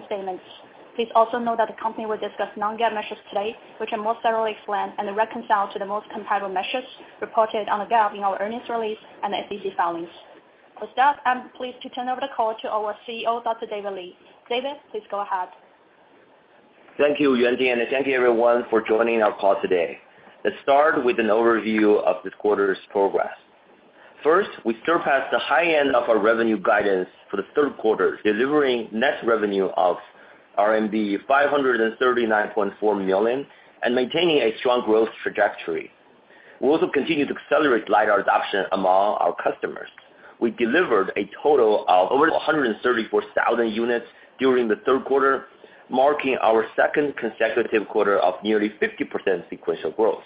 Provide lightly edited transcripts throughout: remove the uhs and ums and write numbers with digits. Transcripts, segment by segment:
statements. Please also note that the company will discuss non-GAAP measures today, which are more thoroughly explained and reconciled to the most comparable measures reported on the GAAP in our earnings release and the SEC filings. With that, I'm pleased to turn over the call to our CEO, Dr. David Li. David, please go ahead. Thank you, Yuanjing, and thank you everyone for joining our call today. Let's start with an overview of this quarter's progress. First, we surpassed the high end of our revenue guidance for the third quarter, delivering net revenue of RMB 539.4 million and maintaining a strong growth trajectory. We also continue to accelerate LiDAR adoption among our customers. We delivered a total of over 134,000 units during the third quarter, marking our second consecutive quarter of nearly 50% sequential growth.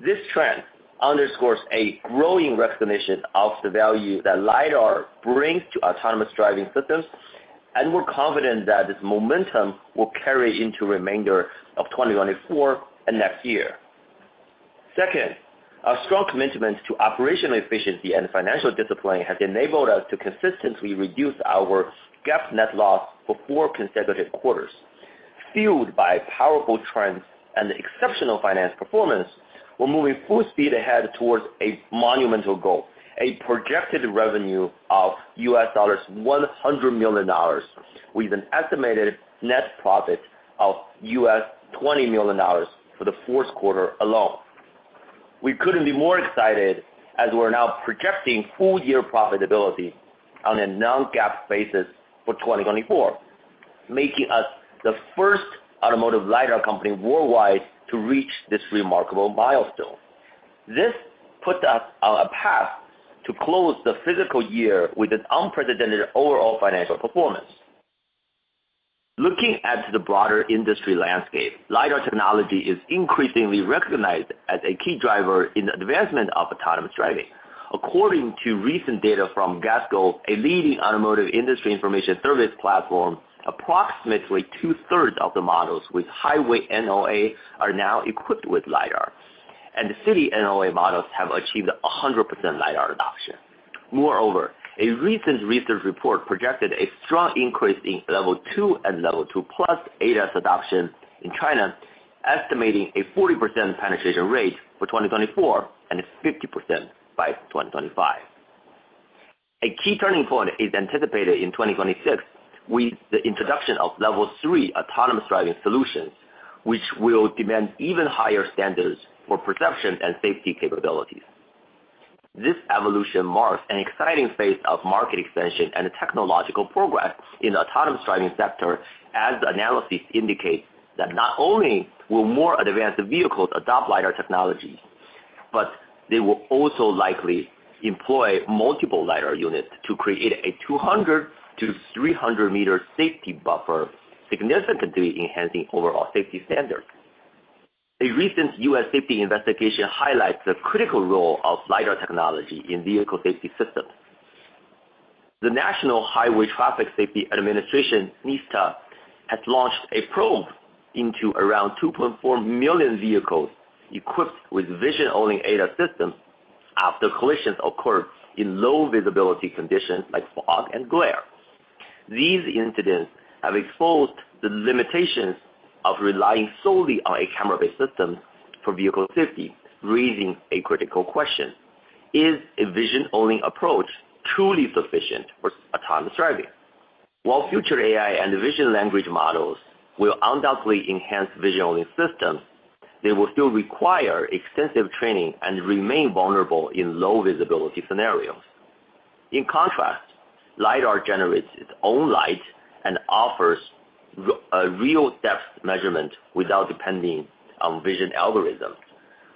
This trend underscores a growing recognition of the value that LiDAR brings to autonomous driving systems, and we're confident that this momentum will carry into the remainder of 2024 and next year. Second, our strong commitment to operational efficiency and financial discipline has enabled us to consistently reduce our GAAP net loss for 4 consecutive quarters. Fueled by powerful trends and exceptional finance performance, we're moving full speed ahead towards a monumental goal, a projected revenue of $100 million, with an estimated net profit of $20 million for the fourth quarter alone. We couldn't be more excited as we're now projecting full-year profitability on a non-GAAP basis for 2024, making us the first automotive LiDAR company worldwide to reach this remarkable milestone. This puts us on a path to close the fiscal year with an unprecedented overall financial performance. Looking at the broader industry landscape, LiDAR technology is increasingly recognized as a key driver in the advancement of autonomous driving. According to recent data from Gasco, a leading automotive industry information service platform, approximately 2/3 of the models with highway NOA are now equipped with LiDAR, and the city NOA models have achieved 100% LiDAR adoption. Moreover, a recent research report projected a strong increase in Level 2 and Level 2 Plus ADAS adoption in China, estimating a 40% penetration rate for 2024 and 50% by 2025. A key turning point is anticipated in 2026 with the introduction of Level 3 autonomous driving solutions, which will demand even higher standards for perception and safety capabilities. This evolution marks an exciting phase of market expansion and technological progress in the autonomous driving sector, as the analysis indicates that not only will more advanced vehicles adopt LiDAR technology, but they will also likely employ multiple LiDAR units to create a 200 to 300 meter safety buffer, significantly enhancing overall safety standards. A recent U.S. safety investigation highlights the critical role of LiDAR technology in vehicle safety systems. The National Highway Traffic Safety Administration, NHTSA, has launched a probe into around 2.4 million vehicles equipped with vision-only ADAS systems after collisions occurred in low visibility conditions like fog and glare. These incidents have exposed the limitations of relying solely on a camera-based system for vehicle safety, raising a critical question. Is a vision-only approach truly sufficient for autonomous driving? While future AI and vision language models will undoubtedly enhance vision-only systems, they will still require extensive training and remain vulnerable in low visibility scenarios. In contrast, LiDAR generates its own light and offers a real depth measurement without depending on vision algorithms,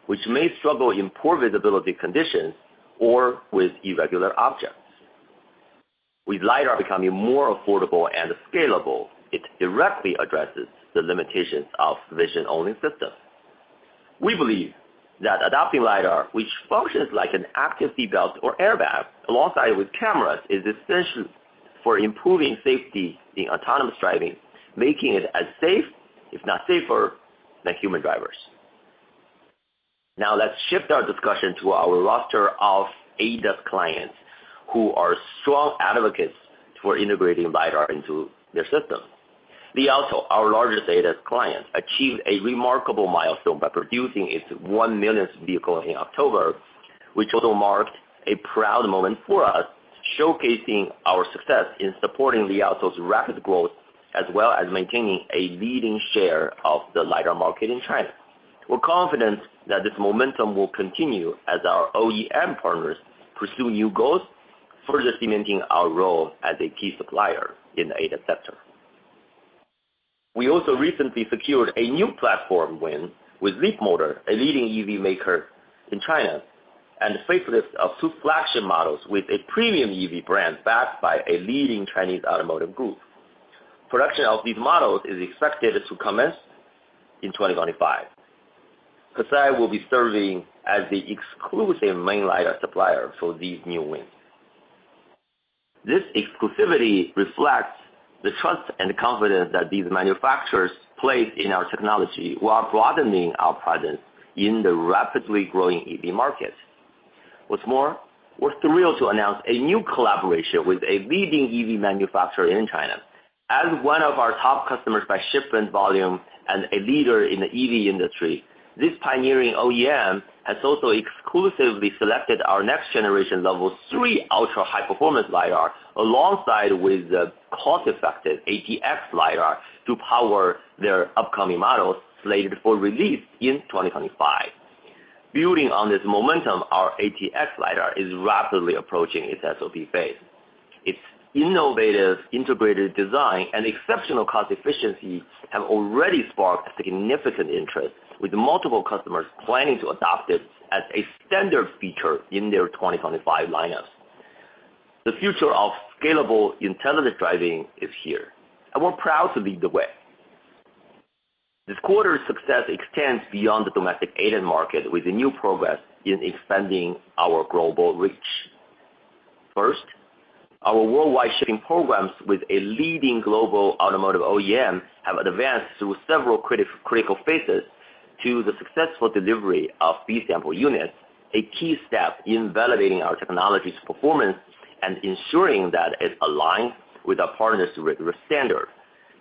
which may struggle in poor visibility conditions or with irregular objects. With LiDAR becoming more affordable and scalable, it directly addresses the limitations of vision-only systems. We believe that adopting LiDAR, which functions like an active seatbelt or airbag alongside with cameras, is essential for improving safety in autonomous driving, making it as safe, if not safer, than human drivers. Now let's shift our discussion to our roster of ADAS clients who are strong advocates for integrating LiDAR into their system. Li Auto, our largest ADAS client, achieved a remarkable milestone by producing its 1 millionth vehicle in October, which also marked a proud moment for us, showcasing our success in supporting Li Auto's rapid growth as well as maintaining a leading share of the LiDAR market in China. We're confident that this momentum will continue as our OEM partners pursue new goals, further cementing our role as a key supplier in the ADAS sector. We also recently secured a new platform win with Leapmotor, a leading EV maker in China, and the facelift of 2 flagship models with a premium EV brand backed by a leading Chinese automotive group. Production of these models is expected to commence in 2025. Hesai will be serving as the exclusive main LiDAR supplier for these new wins. This exclusivity reflects the trust and confidence that these manufacturers place in our technology while broadening our presence in the rapidly growing EV market. What's more, we're thrilled to announce a new collaboration with a leading EV manufacturer in China. As one of our top customers by shipment volume and a leader in the EV industry, this pioneering OEM has also exclusively selected our next generation Level 3 ultra high performance LiDAR alongside with the cost-effective ATX LiDAR to power their upcoming models slated for release in 2025. Building on this momentum, our ATX LiDAR is rapidly approaching its SOP phase. Its innovative integrated design and exceptional cost efficiency have already sparked significant interest, with multiple customers planning to adopt it as a standard feature in their 2025 lineups. The future of scalable intelligent driving is here, and we're proud to lead the way. This quarter's success extends beyond the domestic ADAS market with a new progress in expanding our global reach. First, our worldwide shipping programs with a leading global automotive OEM have advanced through several critical phases to the successful delivery of B-sample units, a key step in validating our technology's performance and ensuring that it aligns with our partners' rigorous standards.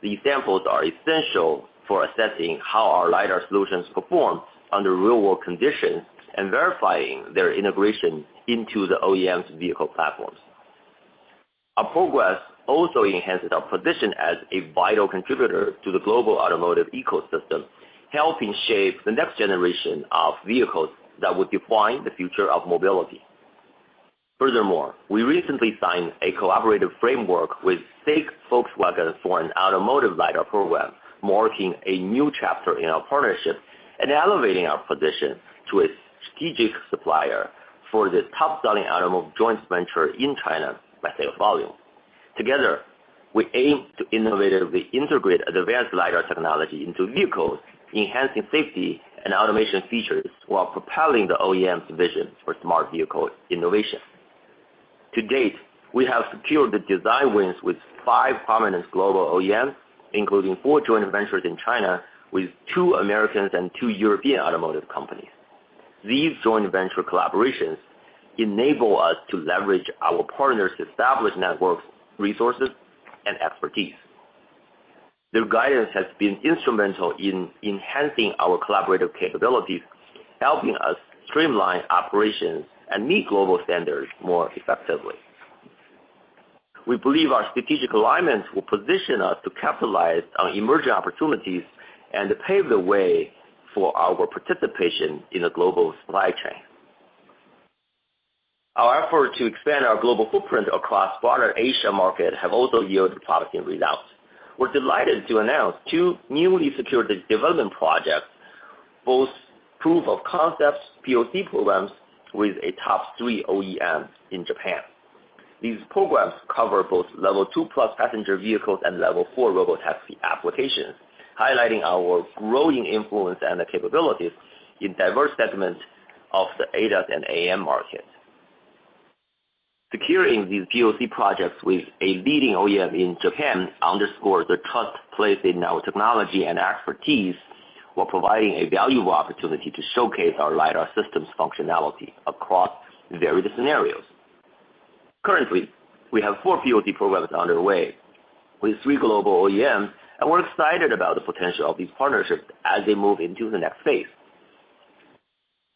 These samples are essential for assessing how our LiDAR solutions perform under real-world conditions and verifying their integration into the OEM's vehicle platforms. Our progress also enhances our position as a vital contributor to the global automotive ecosystem, helping shape the next generation of vehicles that will define the future of mobility. Furthermore, we recently signed a collaborative framework with SAIC Volkswagen for an automotive LiDAR program, marking a new chapter in our partnership and elevating our position to a strategic supplier for the top-selling automotive joint venture in China by sales volume. Together, we aim to innovatively integrate advanced LiDAR technology into vehicles, enhancing safety and automation features while propelling the OEM's vision for smart vehicle innovation. To date, we have secured the design wins with 5 prominent global OEMs, including 4 joint ventures in China with 2 American and 2 European automotive companies. These joint venture collaborations enable us to leverage our partners' established networks, resources, and expertise. Their guidance has been instrumental in enhancing our collaborative capabilities, helping us streamline operations and meet global standards more effectively. We believe our strategic alignment will position us to capitalize on emerging opportunities and pave the way for our participation in the global supply chain. Our efforts to expand our global footprint across broader Asia market have also yielded promising results. We're delighted to announce 2 newly secured development projects, both proof of concepts POC programs with a top 3 OEM in Japan. These programs cover both Level 2+ passenger vehicles and Level 4 robotaxi applications, highlighting our growing influence and capabilities in diverse segments of the ADAS and AM market. Securing these POC projects with a leading OEM in Japan underscores the trust placed in our technology and expertise, while providing a valuable opportunity to showcase our LiDAR system's functionality across various scenarios. Currently, we have 4 POC programs underway with 3 global OEMs and we're excited about the potential of these partnerships as they move into the next phase.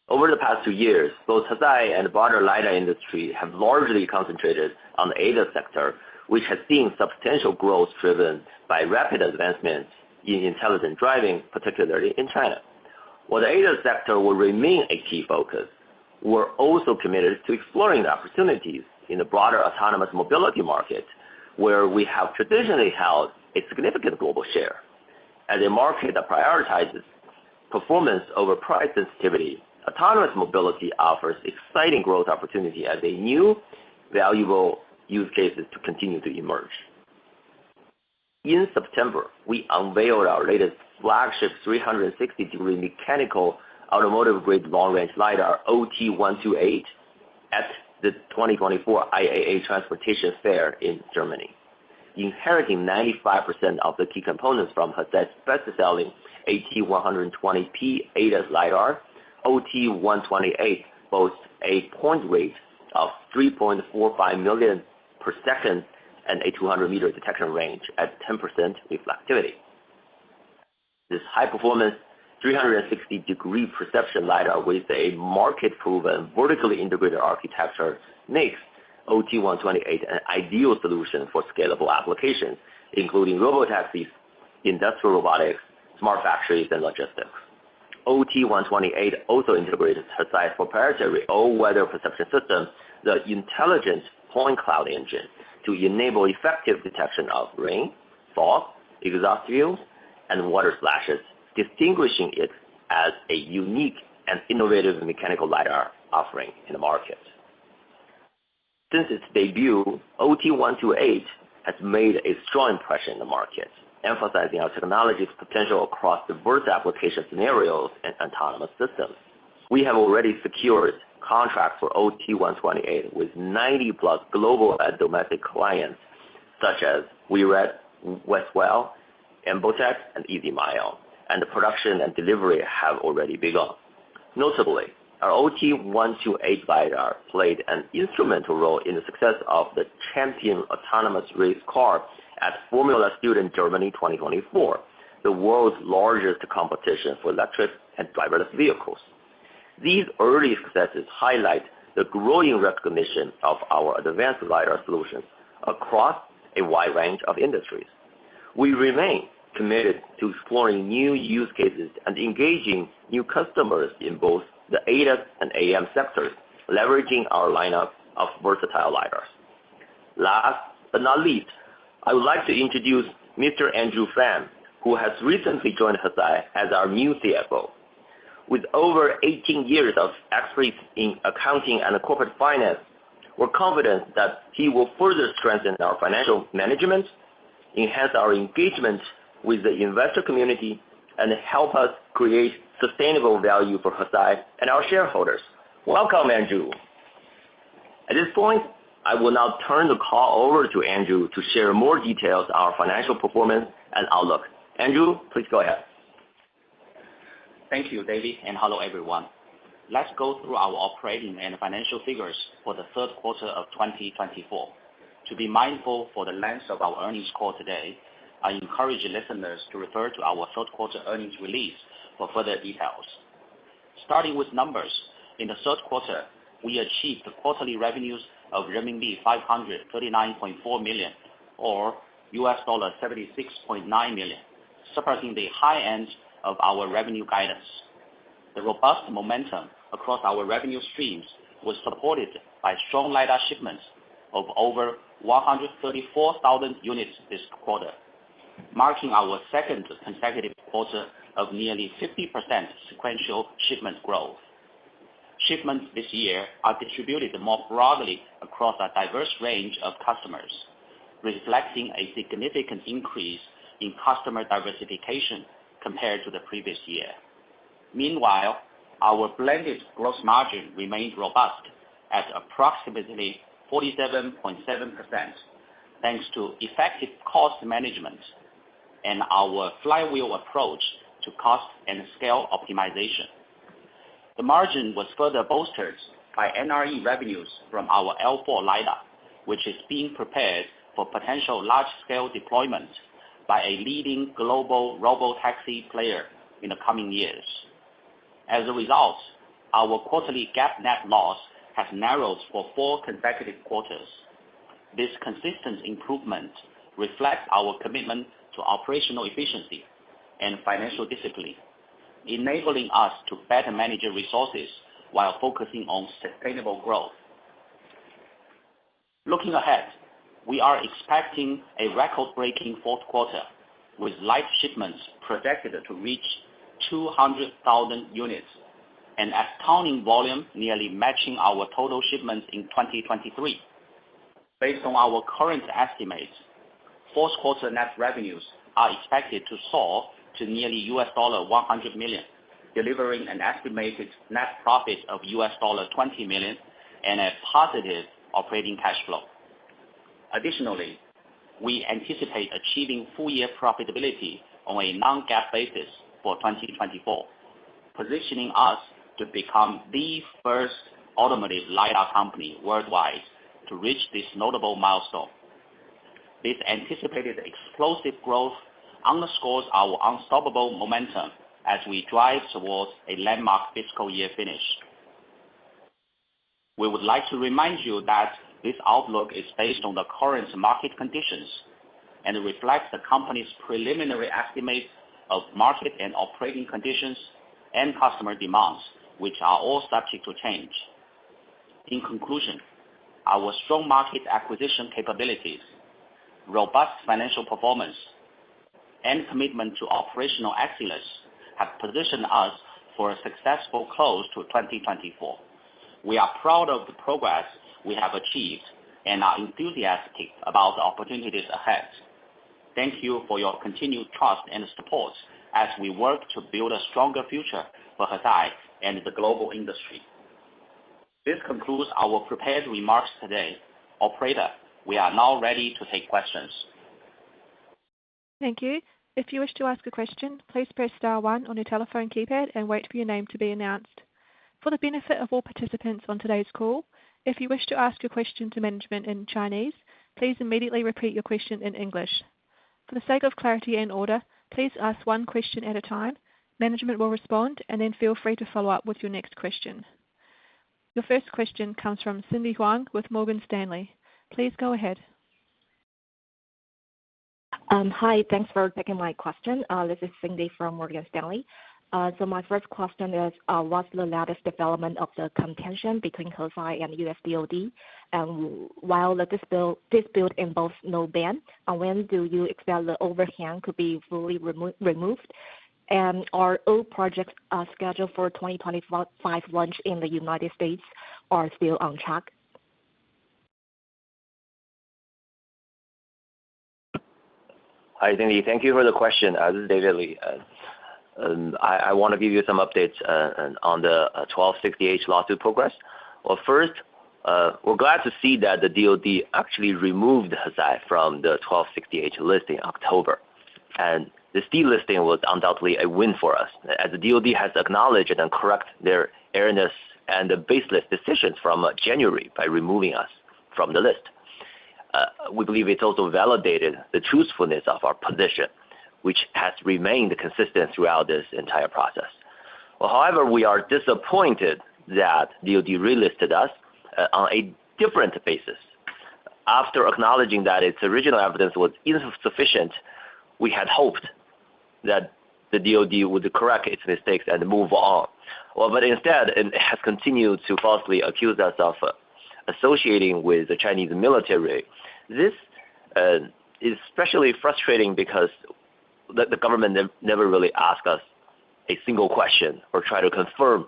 Over the past 2 years, both Hesai and the broader LiDAR industry have largely concentrated on the ADAS sector, which has seen substantial growth driven by rapid advancements in intelligent driving, particularly in China. While the ADAS sector will remain a key focus, we're also committed to exploring the opportunities in the broader autonomous mobility market, where we have traditionally held a significant global share. As a market that prioritizes performance over price sensitivity, autonomous mobility offers exciting growth opportunity as a new, valuable use cases to continue to emerge. In September, we unveiled our latest flagship 360-degree mechanical automotive-grade long-range LiDAR OT128 at the 2024 IAA Transportation Fair in Germany, inheriting 95% of the key components from Hesai's best-selling AT120P ADAS LiDAR. OT128 boasts a point rate of 3.45 million per second and a 200-meter detection range at 10% reflectivity. This high-performance 360-degree perception LiDAR with a market-proven vertically integrated architecture makes OT128 an ideal solution for scalable applications, including robotaxis, industrial robotics, smart factories, and logistics. OT128 also integrates Hesai's proprietary all-weather perception system, the intelligent point cloud engine, to enable effective detection of rain, fog, exhaust fumes, and water splashes, distinguishing it as a unique and innovative mechanical LiDAR offering in the market. Since its debut, OT128 has made a strong impression in the market, emphasizing our technology's potential across diverse application scenarios and autonomous systems. We have already secured contracts for OT128 with 90-plus global and domestic clients, such as WeRed, Westwell, Embotech, and EasyMile, and the production and delivery have already begun. Notably, our OT128 LiDAR played an instrumental role in the success of the champion autonomous race car at Formula Student Germany 2024, the world's largest competition for electric and driverless vehicles. These early successes highlight the growing recognition of our advanced LiDAR solutions across a wide range of industries. We remain committed to exploring new use cases and engaging new customers in both the ADAS and AM sectors, leveraging our lineup of versatile LiDARs. Last but not least, I would like to introduce Mr. Andrew Pham, who has recently joined Hesai as our new CFO. With over 18 years of experience in accounting and corporate finance, we're confident that he will further strengthen our financial management, enhance our engagement with the investor community, and help us create sustainable value for Hesai and our shareholders. Welcome, Andrew. At this point, I will now turn the call over to Andrew to share more details on our financial performance and outlook. Andrew, please go ahead. Thank you, David, and hello, everyone. Let's go through our operating and financial figures for the third quarter of 2024. To be mindful for the length of our earnings call today, I encourage listeners to refer to our third quarter earnings release for further details. Starting with numbers, in the third quarter, we achieved quarterly revenues of renminbi 539.4 million, or $76.9 million, surpassing the high end of our revenue guidance. The robust momentum across our revenue streams was supported by strong LiDAR shipments of over 134,000 units this quarter, marking our second consecutive quarter of nearly 50% sequential shipment growth. Shipments this year are distributed more broadly across a diverse range of customers, reflecting a significant increase in customer diversification compared to the previous year. Meanwhile, our blended gross margin remained robust at approximately 47.7%, thanks to effective cost management and our flywheel approach to cost and scale optimization. The margin was further bolstered by NRE revenues from our L4 LiDAR, which is being prepared for potential large-scale deployment, by a leading global robotaxi player in the coming years. As a result, our quarterly GAAP net loss has narrowed for 4 consecutive quarters. This consistent improvement reflects our commitment to operational efficiency and financial discipline, enabling us to better manage resources while focusing on sustainable growth. Looking ahead, we are expecting a record-breaking fourth quarter, with light shipments projected to reach 200,000 units, and accounting volume nearly matching our total shipments in 2023. Based on our current estimates, fourth quarter net revenues are expected to soar to nearly $100 million, delivering an estimated net profit of $20 million and a positive operating cash flow. Additionally, we anticipate achieving full-year profitability on a non-GAAP basis for 2024, positioning us to become the first automotive LiDAR company worldwide to reach this notable milestone. This anticipated explosive growth underscores our unstoppable momentum as we drive towards a landmark fiscal year finish. We would like to remind you that this outlook is based on the current market conditions and reflects the company's preliminary estimates of market and operating conditions and customer demands, which are all subject to change. In conclusion, our strong market acquisition capabilities, robust financial performance, and commitment to operational excellence have positioned us for a successful close to 2024. We are proud of the progress we have achieved and are enthusiastic about the opportunities ahead. Thank you for your continued trust and support as we work to build a stronger future for Hesai and the global industry. This concludes our prepared remarks today. Operator, we are now ready to take questions. Thank you. If you wish to ask a question, please press star 1 on your telephone keypad and wait for your name to be announced. For the benefit of all participants on today's call, if you wish to ask your question to management in Chinese, please immediately repeat your question in English. For the sake of clarity and order, please ask one question at a time. Management will respond, and then feel free to follow up with your next question. Your first question comes from Cindy Huang with Morgan Stanley. Please go ahead. Hi, thanks for taking my question. This is Cindy from Morgan Stanley. So my first question is, what's the latest development of the contention between Hesai and US DOD? And while the dispute involves no ban, when do you expect the overhang could be fully removed? And are all projects scheduled for 2025 launch in the United States or still on track? Hi, Cindy. Thank you for the question. This is David Li. I want to give you some updates on the 1260H lawsuit progress. Well, first, we're glad to see that the DOD actually removed Hesai from the 1260H list in October. And this delisting was undoubtedly a win for us, as the DOD has acknowledged and corrected their erroneous and baseless decisions from January by removing us from the list. We believe it's also validated the truthfulness of our position, which has remained consistent throughout this entire process. Well, however, we are disappointed that DOD relisted us on a different basis. After acknowledging that its original evidence was insufficient, we had hoped that the DOD would correct its mistakes and move on. Well, but instead, it has continued to falsely accuse us of associating with the Chinese military. This is especially frustrating because the government never really asked us a single question or try to confirm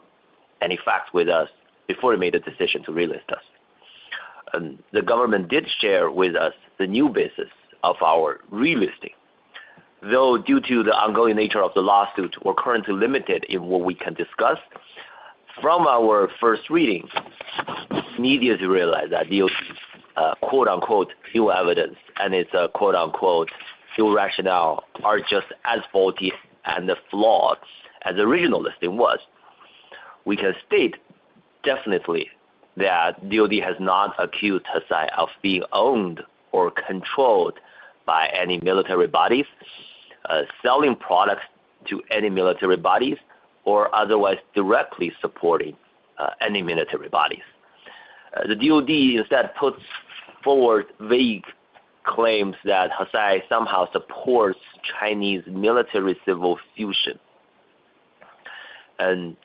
any facts with us before it made a decision to relist us. The government did share with us the new basis of our relisting. Though due to the ongoing nature of the lawsuit, we're currently limited in what we can discuss. From our first reading, immediately realized that DOD's quote-unquote new evidence and its quote-unquote new rationale are just as faulty and flawed as the original listing was. We can state definitely that DOD has not accused Hesai of being owned or controlled by any military bodies, selling products to any military bodies, or otherwise directly supporting any military bodies. The DoD instead puts forward vague claims that Hesai somehow supports Chinese military-civil fusion. And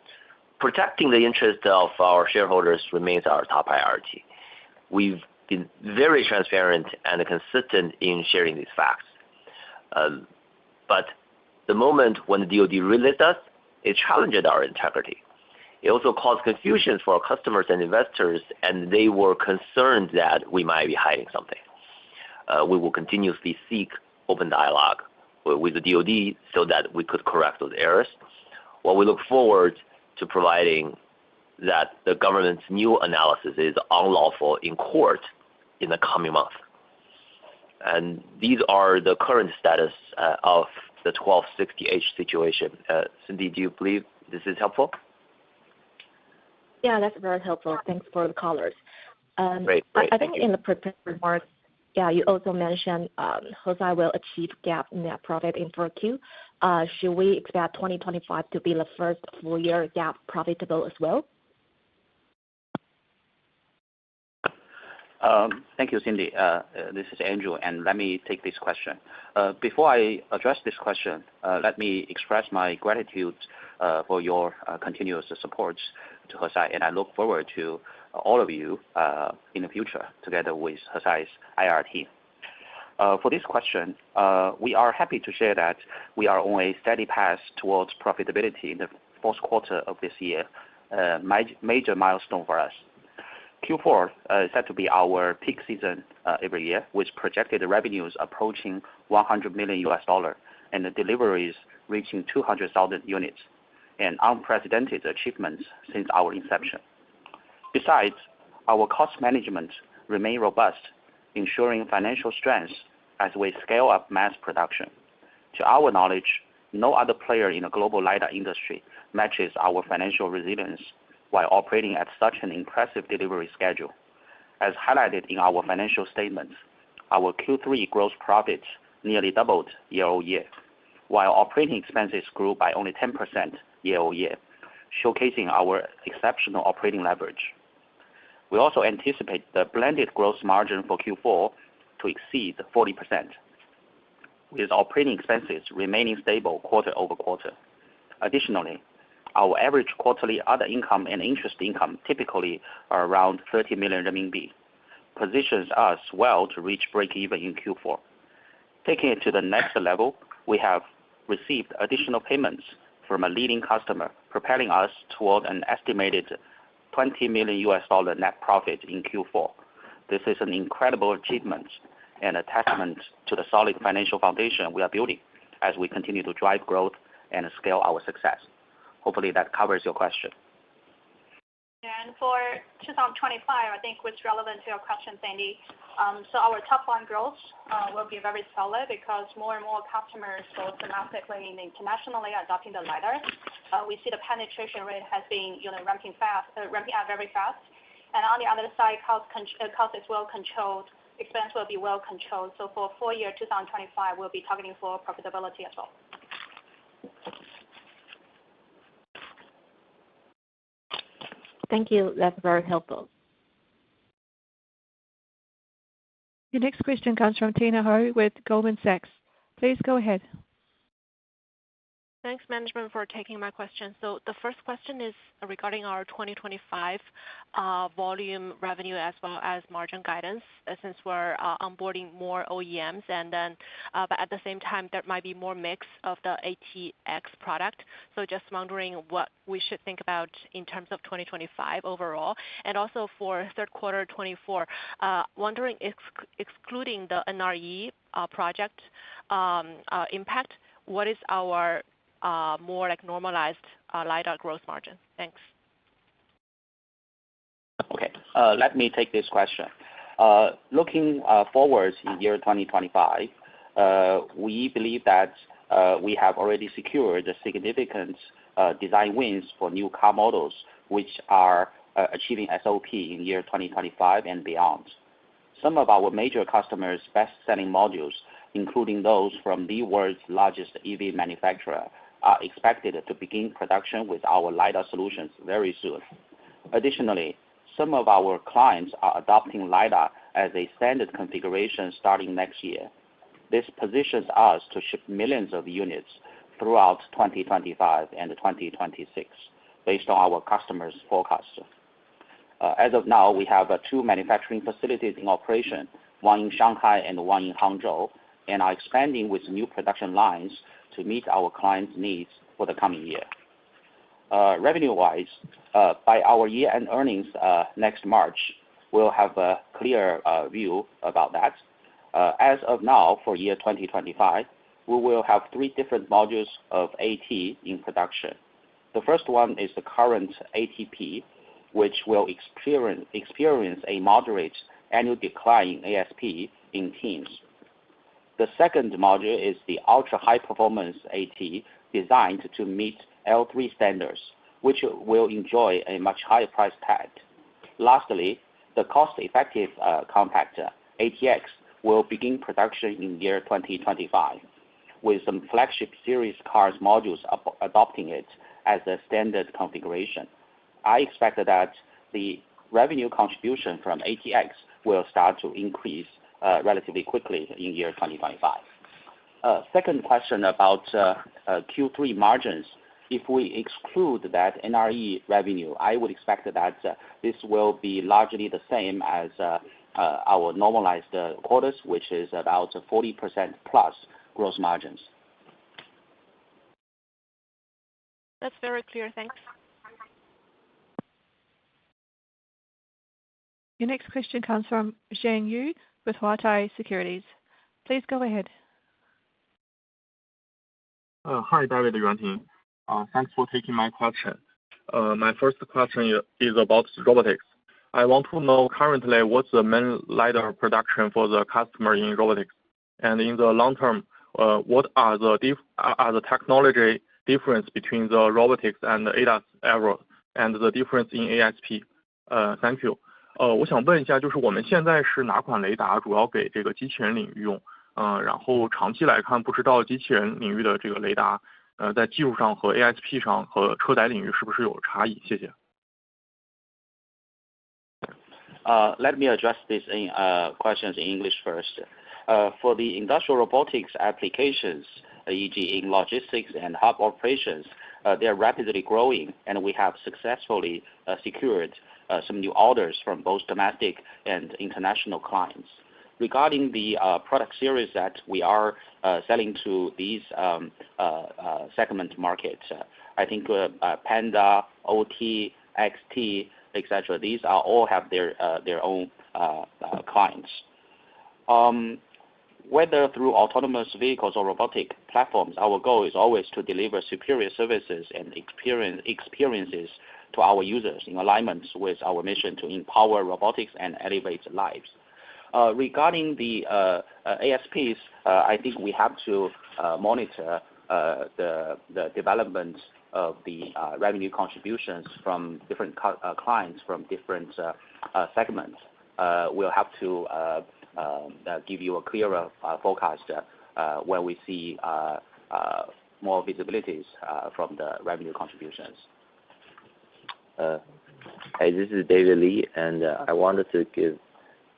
protecting the interest of our shareholders remains our top priority. We've been very transparent and consistent in sharing these facts. But the moment when the DoD released us, it challenged our integrity. It also caused confusion for our customers and investors, and they were concerned that we might be hiding something. We will continuously seek open dialogue with the DoD so that we could correct those errors, while we look forward to providing that the government's new analysis is unlawful in court in the coming month. And these are the current status of the 1260H situation. Cindy, do you believe this is helpful? Yeah, that's very helpful. Thanks for the callers. Great. I think in the prepared remarks, you also mentioned Hesai will achieve GAAP net profit in 4Q. Should we expect 2025 to be the first full year GAAP profitable as well? Thank you, Cindy. This is Andrew, and let me take this question. Before I address this question, let me express my gratitude for your continuous support to Hesai, and I look forward to all of you in the future together with Hesai's IR team. For this question, we are happy to share that we are on a steady path towards profitability in the fourth quarter of this year, a major milestone for us. Q4 is set to be our peak season every year, with projected revenues approaching $100 million and the deliveries reaching 200,000 units, an unprecedented achievement since our inception. Besides, our cost management remains robust, ensuring financial strength as we scale up mass production. To our knowledge, no other player in the global LiDAR industry matches our financial resilience while operating at such an impressive delivery schedule. As highlighted in our financial statements, our Q3 gross profits nearly doubled year-over-year, while operating expenses grew by only 10% year-over-year, showcasing our exceptional operating leverage. We also anticipate the blended gross margin for Q4 to exceed 40%, with operating expenses remaining stable quarter over quarter. Additionally, our average quarterly other income and interest income typically are around 30 million RMB, positions us well to reach break-even in Q4. Taking it to the next level, we have received additional payments from a leading customer, propelling us toward an estimated $20 million net profit in Q4. This is an incredible achievement and a testament to the solid financial foundation we are building as we continue to drive growth and scale our success. Hopefully that covers your question. And for 2025, I think what's relevant to your question, Sandy, so our top line growth will be very solid because more and more customers, both domestically and internationally, are adopting the LiDAR. We see the penetration rate has been ramping up very fast. And on the other side, cost is well controlled, expense will be well controlled. So for full year 2025, we'll be targeting for profitability as well. Thank you. That's very helpful. Your next question comes from Tina Hou with Goldman Sachs. Please go ahead. Thanks, management, for taking my question. So the first question is regarding our 2025 volume revenue as well as margin guidance, since we're onboarding more OEMs, and then but at the same time there might be more mix of the ATX product. So just wondering what we should think about in terms of 2025 overall, and also for third quarter 24. Wondering if excluding the NRE project impact, what is our more like normalized LiDAR gross margin? Thanks. Okay, let me take this question. Looking forward in year 2025, we believe that we have already secured significant design wins for new car models, which are achieving SOP in year 2025 and beyond. Some of our major customers' best-selling modules, including those from the world's largest EV manufacturer, are expected to begin production with our LiDAR solutions very soon. Additionally, some of our clients are adopting LiDAR as a standard configuration starting next year. This positions us to ship millions of units throughout 2025 and 2026, based on our customers' forecasts. As of now, we have 2 manufacturing facilities in operation, one in Shanghai and one in Hangzhou, and are expanding with new production lines to meet our clients' needs for the coming year. Revenue-wise, by our year-end earnings next March, we'll have a clear view about that. As of now, for year 2025, we will have 3 different modules of AT in production. The first one is the current ATP, which will experience a moderate annual decline in ASP in teens. The second module is the ultra-high performance AT designed to meet L3 standards, which will enjoy a much higher price tag. Lastly, the cost-effective compact ATX will begin production in year 2025, with some flagship series cars modules adopting it as a standard configuration. I expect that the revenue contribution from ATX will start to increase relatively quickly in year 2025. Second question about Q3 margins. If we exclude that NRE revenue, I would expect that this will be largely the same as our normalized quarters, which is about 40% plus gross margins. That's very clear. Thanks. Your next question comes from Zhang Yu with Huatai Securities. Please go ahead. Hi, David Yuanting. Thanks for taking my question. My first question is about robotics. I want to know currently what's the main LiDAR production for the customer in robotics, and in the long term, what are the technology difference between the robotics and the ADAS era, and the difference in ASP? Thank you. 我想问一下，就是我们现在是哪款雷达主要给这个机器人领域用？然后长期来看，不知道机器人领域的这个雷达，在技术上和 ASP 上和车载领域是不是有差异？谢谢。Let me address these questions in English first. For the industrial robotics applications, e.g. in logistics and hub operations, they are rapidly growing, and we have successfully secured some new orders from both domestic and international clients. Regarding the product series that we are selling to these segment markets, I think Panda, OT, XT, etc. These are all have their own clients. Whether through autonomous vehicles or robotic platforms, our goal is always to deliver superior services and experiences to our users in alignment with our mission to empower robotics and elevate lives. Regarding the ASPs, I think we have to monitor the development of the revenue contributions from different clients from different segments. We'll have to give you a clearer forecast when we see more visibilities from the revenue contributions. Hey, this is David Li, and I wanted to give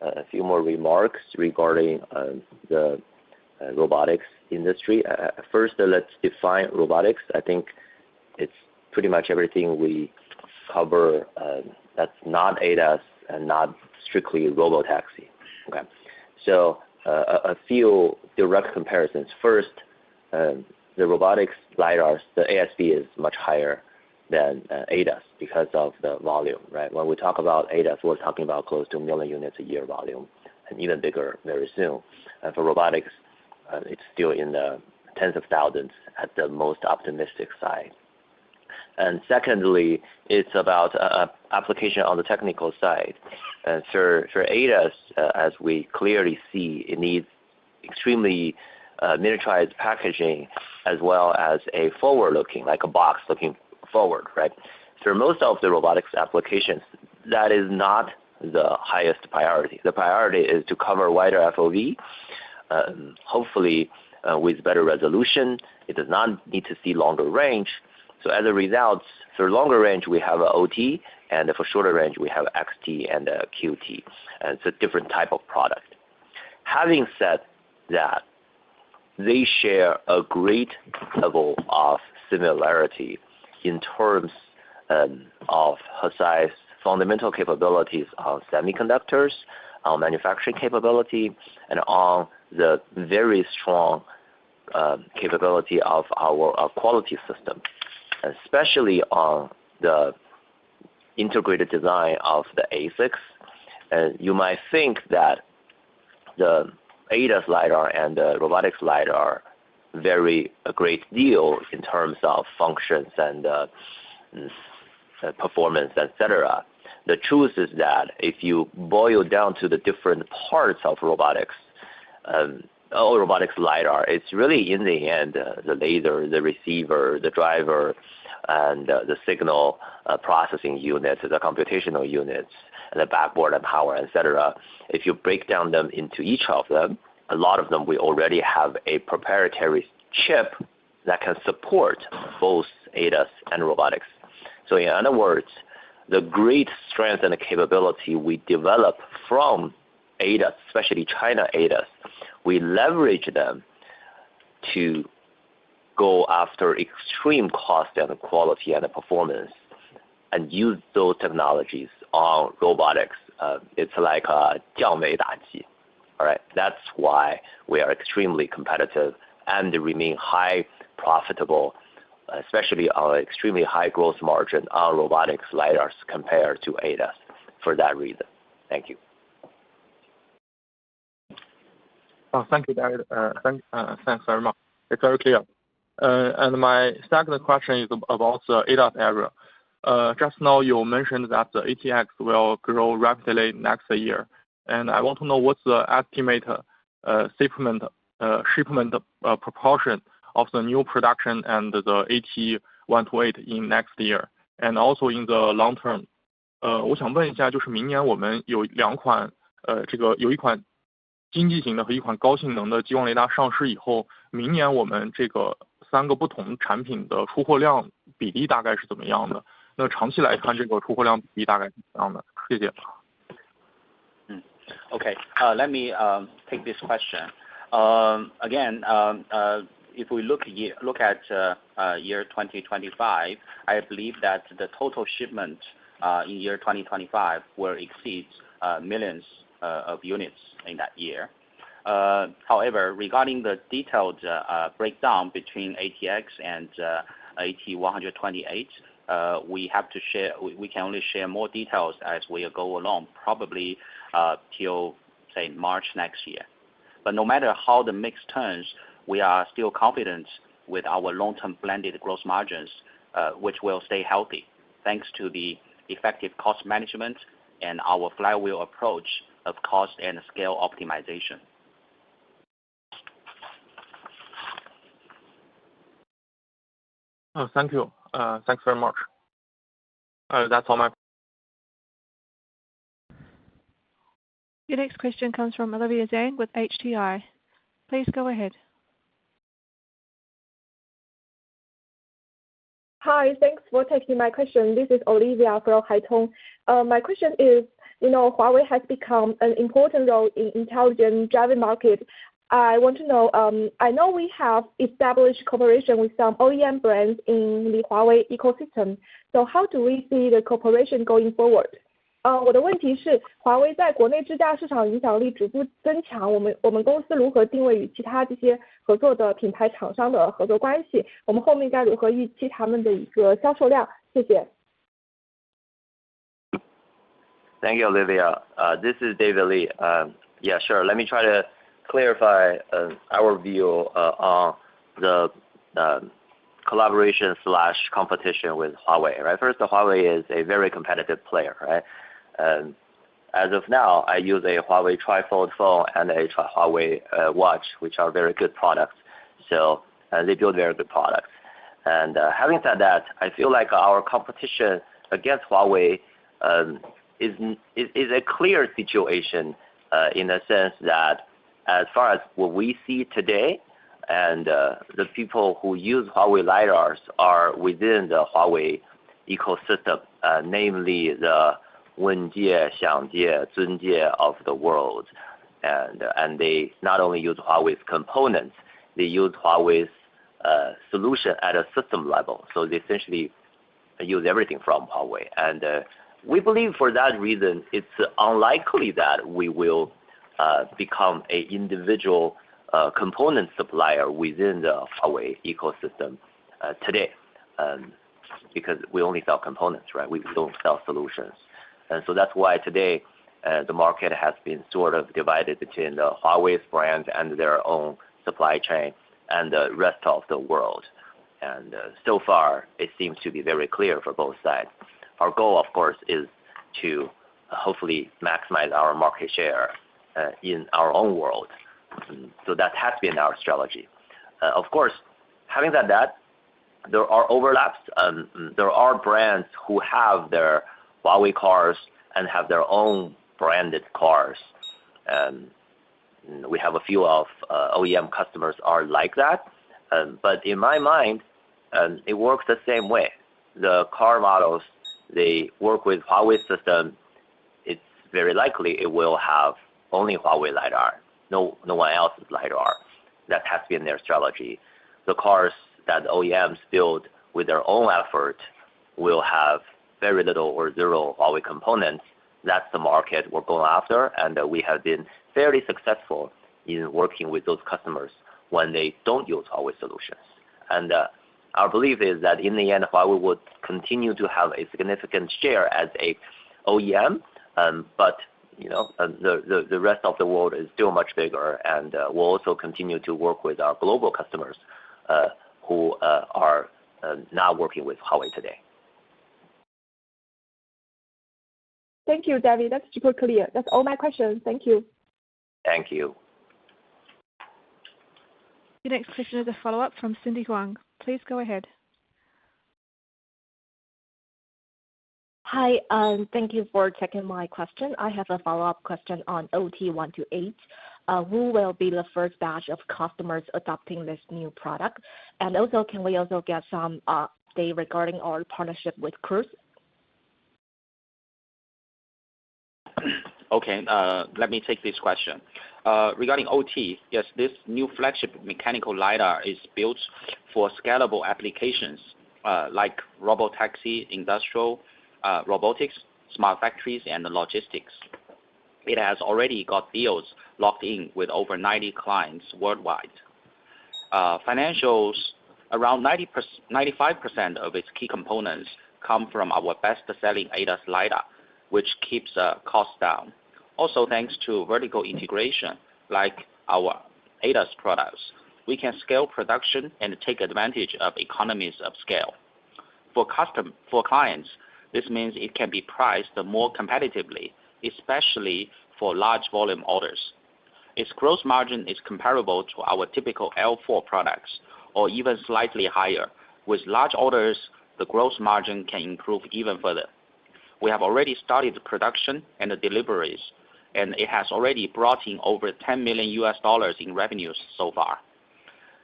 a few more remarks regarding the robotics industry. First, let's define robotics. I think it's pretty much everything we cover that's not ADAS and not strictly robotaxi. Okay, so a few direct comparisons. First, the robotics LiDARs, the ASP is much higher than ADAS because of the volume, right? When we talk about ADAS, we're talking about close to 1 million units a year volume, and even bigger very soon. And for robotics, it's still in the tens of thousands at the most optimistic side. And secondly, it's about application on the technical side. And for ADAS, as we clearly see, it needs extremely miniaturized packaging as well as a forward-looking, like a box looking forward, right? For most of the robotics applications, that is not the highest priority. The priority is to cover wider FOV, hopefully with better resolution. It does not need to see longer range. So as a result, for longer range, we have a OT, and for shorter range, we have XT and QT. And it's a different type of product. Having said that, they share a great level of similarity in terms of Hesai's fundamental capabilities on semiconductors, on manufacturing capability, and on the very strong capability of our quality system, especially on the integrated design of the ASICs. And you might think that the ADAS LiDAR and the robotics LiDAR vary a great deal in terms of functions and performance, etc. The truth is that if you boil down to the different parts of robotics, robotics LiDAR, it's really in the end the laser, the receiver, the driver, and the signal processing units, the computational units, and the backboard and power, etc. If you break down them into each of them, a lot of them we already have a proprietary chip that can support both ADAS and robotics. So in other words, the great strength and the capability we develop from ADAS, especially China ADAS, we leverage them to go after extreme cost and quality and performance and use those technologies on robotics. It's like a 降维打击. All right, that's why we are extremely competitive and remain high profitable, especially on extremely high gross margin on robotics LiDARs compared to ADAS for that reason. Thank you. Thank you, David. Thanks very much. It's very clear. And my second question is about the ADAS area. Just now you mentioned that the ATX will grow rapidly next year. And I want to know what's the estimate shipment proportion of the new production and the AT128 in next year, and also in the long term. 我想问一下，就是明年我们有两款有一款经济型的和一款高性能的激光雷达上市以后，明年我们这个三个不同产品的出货量比例大概是怎么样的？那长期来看，这个出货量比例大概是怎么样的？谢谢。Okay, let me take this question. Again, if we look at year 2025, I believe that the total shipment in year 2025 will exceed millions of units in that year. However, regarding the detailed breakdown between ATX and AT128, we can only share more details as we go along, probably till say March next year. But no matter how the mix turns, we are still confident with our long-term blended gross margins, which will stay healthy thanks to the effective cost management and our flywheel approach of cost and scale optimization. Thank you. Thanks very much. That's all my. Your next question comes from Olivia Zhang with HTI. Please go ahead. Hi, thanks for taking my question. This is Olivia from Haitong. My question is, Huawei has become an important role in intelligent driving market. I want to know, I know we have established cooperation with some OEM brands in the Huawei ecosystem. So how do we see the cooperation going forward? 我的问题是，华为在国内智驾市场影响力逐步增强，我们公司如何定位与其他这些合作的品牌厂商的合作关系？我们后面该如何预期他们的一个销售量？谢谢。Thank you, Olivia. This is David Li. Yeah, sure. Let me try to clarify our view on the collaboration/competition with Huawei. Right. First, Huawei is a very competitive player. Right. As of now, I use a Huawei trifold phone and a Huawei watch, which are very good products. So they build very good products. And having said that, I feel like our competition against Huawei is a clear situation in the sense that as far as what we see today, and the people who use Huawei LiDARs are within the Huawei ecosystem, namely the Wenjie, Xiangjie, Zunjie of the world. And they not only use Huawei's components, they use Huawei's solution at a system level. So they essentially use everything from Huawei. And we believe for that reason, it's unlikely that we will become an individual component supplier within the Huawei ecosystem today, because we only sell components, right? We don't sell solutions. And so that's why today the market has been sort of divided between the Huawei's brand and their own supply chain and the rest of the world. And so far, it seems to be very clear for both sides. Our goal, of course, is to hopefully maximize our market share in our own world. So that has been our strategy. Of course, having said that, there are overlaps. There are brands who have their Huawei cars and have their own branded cars. We have a few of OEM customers are like that. But in my mind, it works the same way. The car models, they work with Huawei system. It's very likely it will have only Huawei LiDAR, no one else's LiDAR. That has been their strategy. The cars that OEMs build with their own effort will have very little or zero Huawei components. That's the market we're going after, and we have been fairly successful in working with those customers when they don't use Huawei solutions. And our belief is that in the end, Huawei would continue to have a significant share as a OEM, but the rest of the world is still much bigger, and we'll also continue to work with our global customers who are not working with Huawei today. Thank you, David. That's super clear. That's all my questions. Thank you. Thank you. Your next question is a follow-up from Cindy Huang. Please go ahead. Hi, thank you for taking my question. I have a follow-up question on OT128. Who will be the first batch of customers adopting this new product? And also, can we also get some update regarding our partnership with Cruise? Okay, let me take this question. Regarding OT, yes, this new flagship mechanical LiDAR is built for scalable applications like robotaxi, industrial robotics, smart factories, and logistics. It has already got deals locked in with over 90 clients worldwide. Financials, around 95% of its key components come from our best-selling ADAS LiDAR, which keeps costs down. Also, thanks to vertical integration, like our ADAS products, we can scale production and take advantage of economies of scale. For clients, this means it can be priced more competitively, especially for large volume orders. Its gross margin is comparable to our typical L4 products, or even slightly higher. With large orders, the gross margin can improve even further. We have already started production and the deliveries, and it has already brought in over $10 million in revenues so far.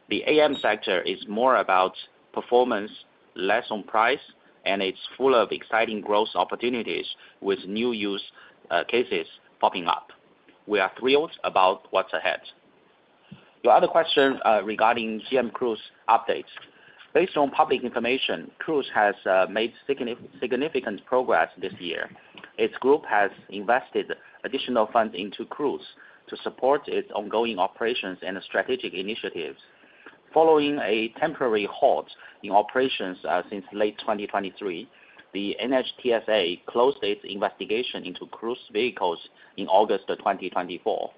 The AM sector is more about performance, less on price, and it's full of exciting growth opportunities with new use cases popping up. We are thrilled about what's ahead. Your other question regarding GM Cruise updates. Based on public information, Cruise has made significant progress this year. Its group has invested additional funds into Cruise to support its ongoing operations and strategic initiatives. Following a temporary halt in operations since late 2023, the NHTSA closed its investigation into Cruise vehicles in August 2024.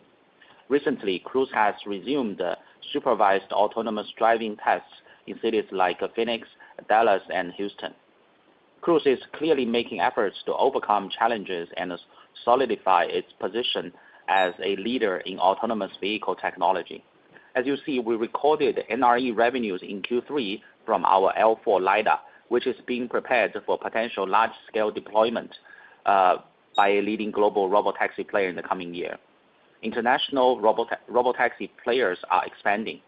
Recently, Cruise has resumed supervised autonomous driving tests in cities like Phoenix, Dallas, and Houston. Cruise is clearly making efforts to overcome challenges and solidify its position as a leader in autonomous vehicle technology. As you see, we recorded NRE revenues in Q3 from our L4 LiDAR, which is being prepared for potential large-scale deployment by a leading global robotaxi player in the coming year. International robotaxi players are expanding.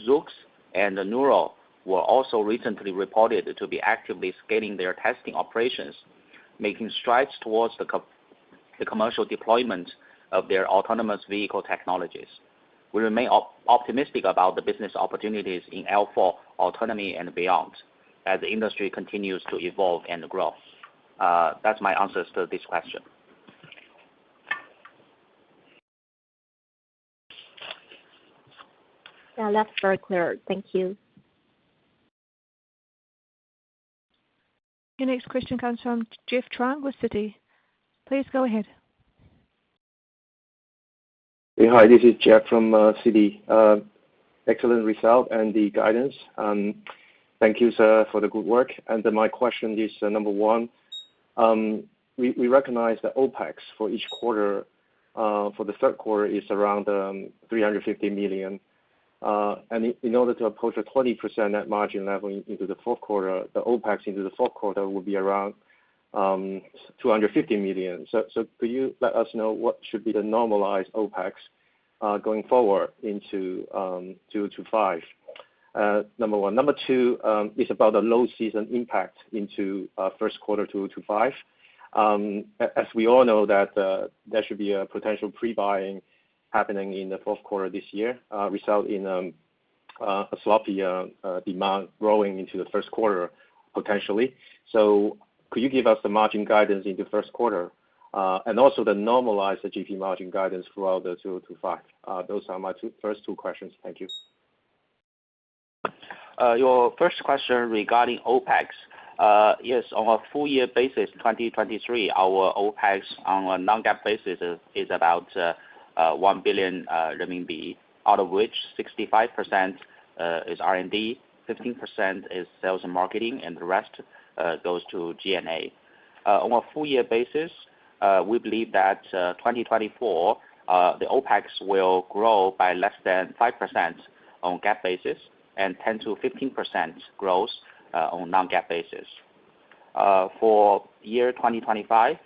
Zoox and Nuro were also recently reported to be actively scaling their testing operations, making strides towards the commercial deployment of their autonomous vehicle technologies. We remain optimistic about the business opportunities in L4 autonomy and beyond as the industry continues to evolve and grow. That's my answers to this question. Yeah, that's very clear. Thank you. Your next question comes from Jeff Trung with Citi. Please go ahead. Hey, hi, this is Jeff from Citi. Excellent result and the guidance. Thank you, sir, for the good work. And my question is, number one, we recognize that OpEx for each quarter, for the third quarter, is around 350 million. And in order to approach a 20% net margin level into the fourth quarter, the OpEx into the fourth quarter will be around 250 million. So could you let us know what should be the normalized OpEx going forward into 2025? Number one. Number two is about the low season impact into first quarter 2025. As we all know that there should be a potential pre-buying happening in the fourth quarter this year, result in a sloppy demand growing into the first quarter potentially. So could you give us the margin guidance into first quarter and also the normalized GP margin guidance throughout the 2025? Those are my first two questions. Thank you. Your first question regarding OpEx. Yes, on a full year basis, 2023, our OpEx on a non-GAAP basis is about 1 billion renminbi, out of which 65% is R&D, 15% is sales and marketing, and the rest goes to G&A. On a full year basis, we believe that 2024, the OpEx will grow by less than 5% on GAAP basis and 10 to 15% growth on non-GAAP basis. For year 2025,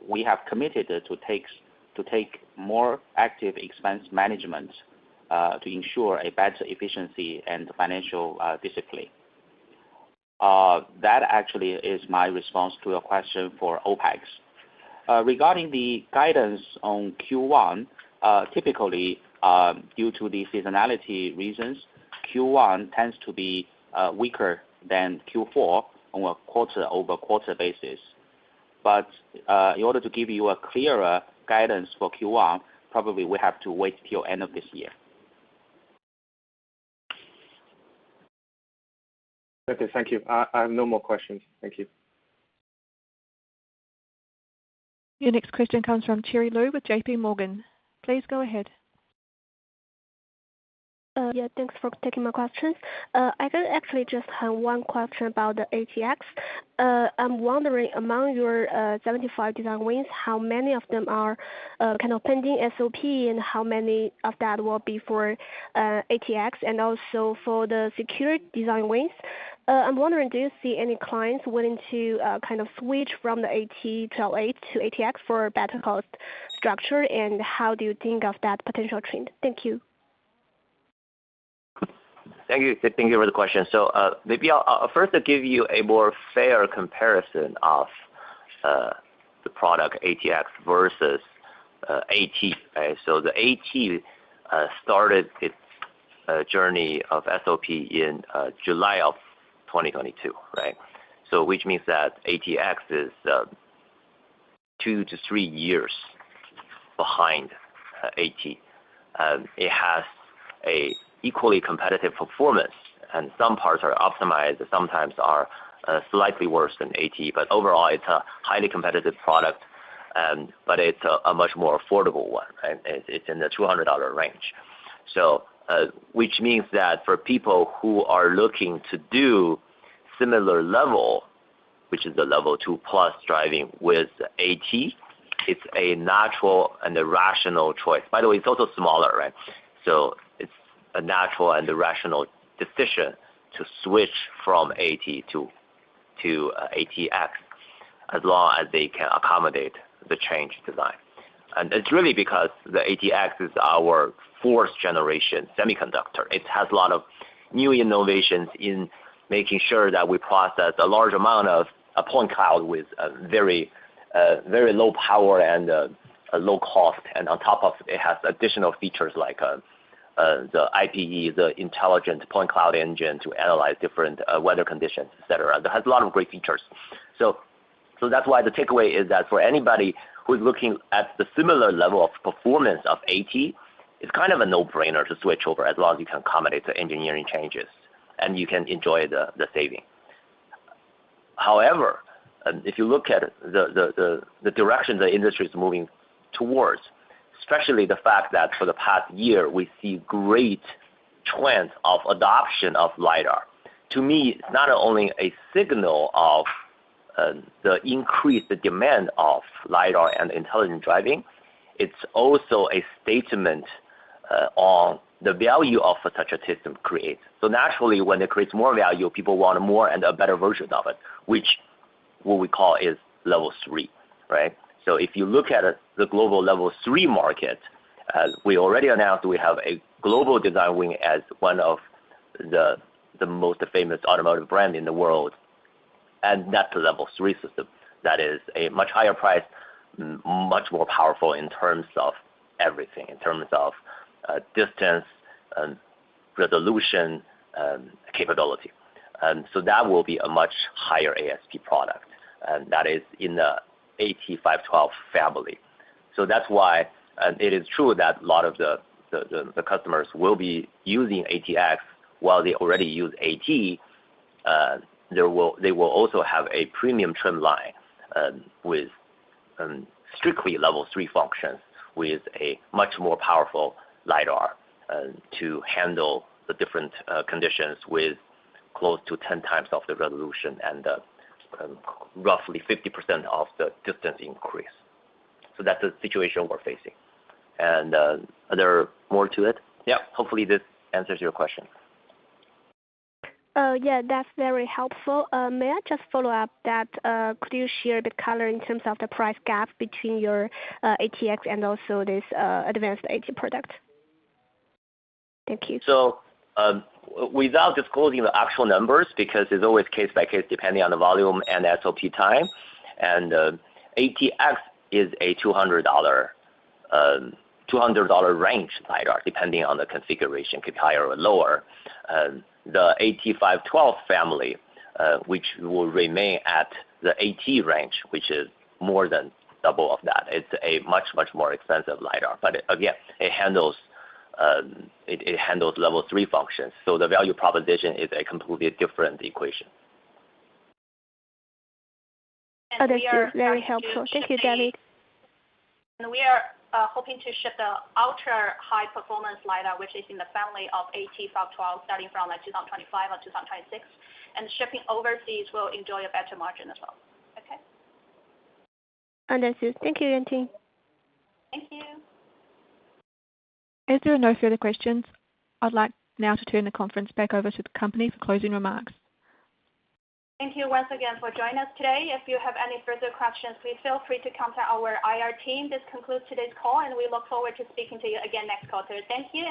we have committed to take more active expense management to ensure a better efficiency and financial discipline. That actually is my response to your question for OpEx. Regarding the guidance on Q1, typically, due to the seasonality reasons, Q1 tends to be weaker than Q4 on a quarter-over-quarter basis. But in order to give you a clearer guidance for Q1, probably we have to wait till end of this year. Okay, thank you. I have no more questions. Thank you. Your next question comes from Cherry Lu with JP Morgan. Please go ahead. Yeah, thanks for taking my questions. I can actually just have one question about the ATX. I'm wondering, among your 75 design wins, how many of them are kind of pending SOP, and how many of that will be for ATX? And also for the security design wins, I'm wondering, do you see any clients willing to kind of switch from the AT12A to ATX for better cost structure? And how do you think of that potential trend? Thank you. Thank you for the question. So maybe I'll first give you a more fair comparison of the product ATX versus AT. Right? So the AT started its journey of SOP in July of 2022, right? So which means that ATX is 2 to 3 years behind AT. It has a equally competitive performance, and some parts are optimized, sometimes are slightly worse than AT, but overall it's a highly competitive product, but it's a much more affordable one, right? It's in the $200 range. So which means that for people who are looking to do similar level, which is the level 2+ driving with AT, it's a natural and a rational choice. By the way, it's also smaller, right? So it's a natural and a rational decision to switch from AT to ATX, as long as they can accommodate the change design. And it's really because the ATX is our 4th generation semiconductor. It has a lot of new innovations in making sure that we process a large amount of a point cloud with a very low power and a low cost. And on top of it has additional features like the IPE, the intelligent point cloud engine to analyze different weather conditions, etc. It has a lot of great features. So that's why the takeaway is that for anybody who's looking at the similar level of performance of AT, it's kind of a no-brainer to switch over as long as you can accommodate the engineering changes and you can enjoy the saving. However, if you look at the direction the industry is moving towards, especially the fact that for the past year we see great trends of adoption of LiDAR. To me, it's not only a signal of the increased demand of LiDAR and intelligent driving, it's also a statement on the value of such a system creates. So naturally, when it creates more value, people want more and a better version of it, which what we call is level 3, right? So if you look at the global level 3 market, we already announced we have a global design win as one of the most famous automotive brand in the world. And that's the level 3 system. That is a much higher price, much more powerful in terms of everything, in terms of distance, resolution, capability. So that will be a much higher ASP product. And that is in the AT512 family. So that's why it is true that a lot of the customers will be using ATX while they already use AT. They will also have a premium trim line with strictly level 3 functions with a much more powerful LiDAR to handle the different conditions with close to 10 times of the resolution and roughly 50% of the distance increase. So that's the situation we're facing. And are there more to it? Yeah, hopefully this answers your question. Yeah, that's very helpful. May I just follow up that could you share a bit color in terms of the price gap between your ATX and also this advanced AT product? Thank you. So without disclosing the actual numbers, because it's always case by case depending on the volume and SOP time, and ATX is a $200 range LiDAR depending on the configuration, could be higher or lower. The AT512 family, which will remain at the AT range, which is more than double of that. It's a much more expensive LiDAR, but again, it handles level 3 functions. So the value proposition is a completely different equation. That's very helpful. Thank you, David. And we are hoping to ship the ultra high performance LiDAR, which is in the family of AT512, starting from like 2025 or 2026. And shipping overseas will enjoy a better margin as well. Okay. Understood. Thank you, Yuanting. Thank you. As there are no further questions, I'd like now to turn the conference back over to the company for closing remarks. Thank you once again for joining us today. If you have any further questions, please feel free to contact our IR team. This concludes today's call, and we look forward to speaking to you again next quarter. Thank you.